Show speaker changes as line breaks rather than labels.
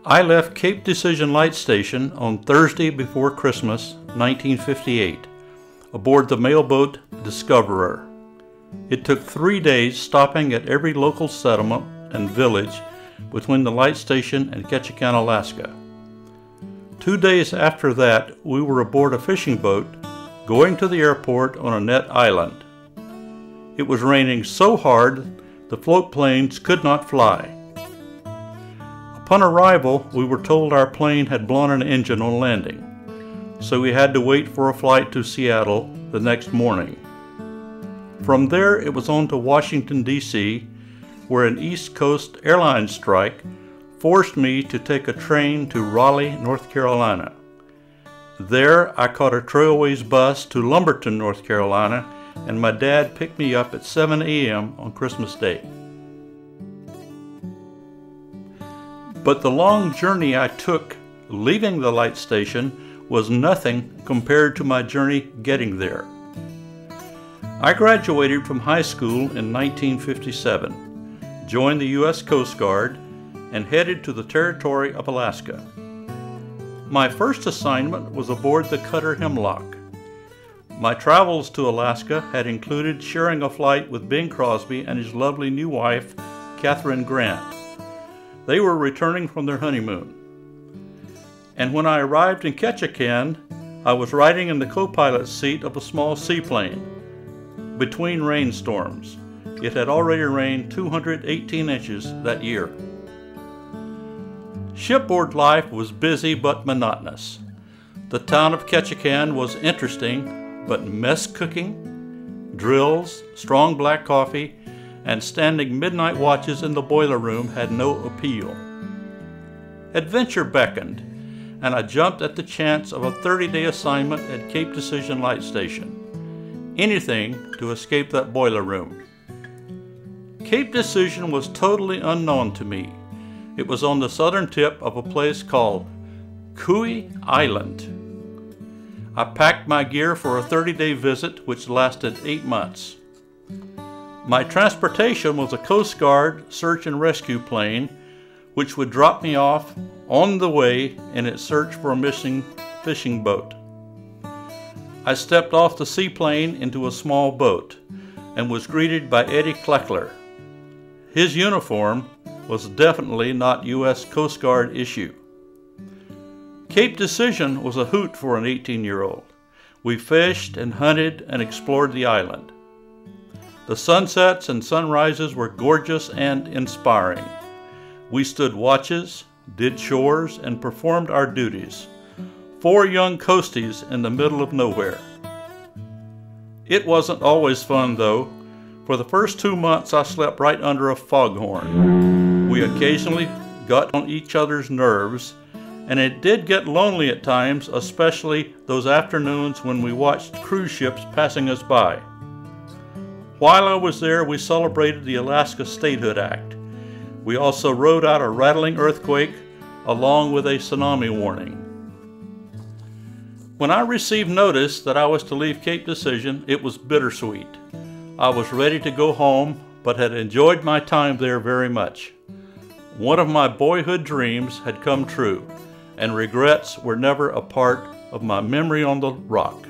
I left Cape Decision Light Station on Thursday before Christmas, 1958, aboard the mailboat Discoverer. It took 3 days, stopping at every local settlement and village between the light station and Ketchikan, Alaska. 2 days after that, we were aboard a fishing boat going to the airport on Annette Island. It was raining so hard the float planes could not fly. Upon arrival, we were told our plane had blown an engine on landing, so we had to wait for a flight to Seattle the next morning. From there, it was on to Washington, D.C., where an East Coast airline strike forced me to take a train to Raleigh, North Carolina. There, I caught a Trailways bus to Lumberton, North Carolina, and my dad picked me up at 7 a.m. on Christmas Day. But the long journey I took leaving the light station was nothing compared to my journey getting there. I graduated from high school in 1957, joined the U.S. Coast Guard, and headed to the Territory of Alaska. My first assignment was aboard the cutter Hemlock. My travels to Alaska had included sharing a flight with Bing Crosby and his lovely new wife, Catherine Grant. They were returning from their honeymoon. And when I arrived in Ketchikan, I was riding in the co-pilot seat of a small seaplane. Between rainstorms, it had already rained 218 inches that year. Shipboard life was busy but monotonous. The town of Ketchikan was interesting, but mess cooking, drills, strong black coffee, and standing midnight watches in the boiler room had no appeal. Adventure beckoned, and I jumped at the chance of a 30-day assignment at Cape Decision Light Station. Anything to escape that boiler room. Cape Decision was totally unknown to me. It was on the southern tip of a place called Kui Island. I packed my gear for a 30-day visit, which lasted 8 months. My transportation was a Coast Guard search and rescue plane, which would drop me off on the way in its search for a missing fishing boat. I stepped off the seaplane into a small boat and was greeted by Eddie Kleckler. His uniform was definitely not U.S. Coast Guard issue. Cape Decision was a hoot for an 18-year-old. We fished and hunted and explored the island. The sunsets and sunrises were gorgeous and inspiring. We stood watches, did chores, and performed our duties. 4 young coasties in the middle of nowhere. It wasn't always fun, though. For the first 2 months, I slept right under a foghorn. We occasionally got on each other's nerves, and it did get lonely at times, especially those afternoons when we watched cruise ships passing us by. While I was there, we celebrated the Alaska Statehood Act. We also rode out a rattling earthquake along with a tsunami warning. When I received notice that I was to leave Cape Decision, it was bittersweet. I was ready to go home, but had enjoyed my time there very much. One of my boyhood dreams had come true, and regrets were never a part of my memory on the rock.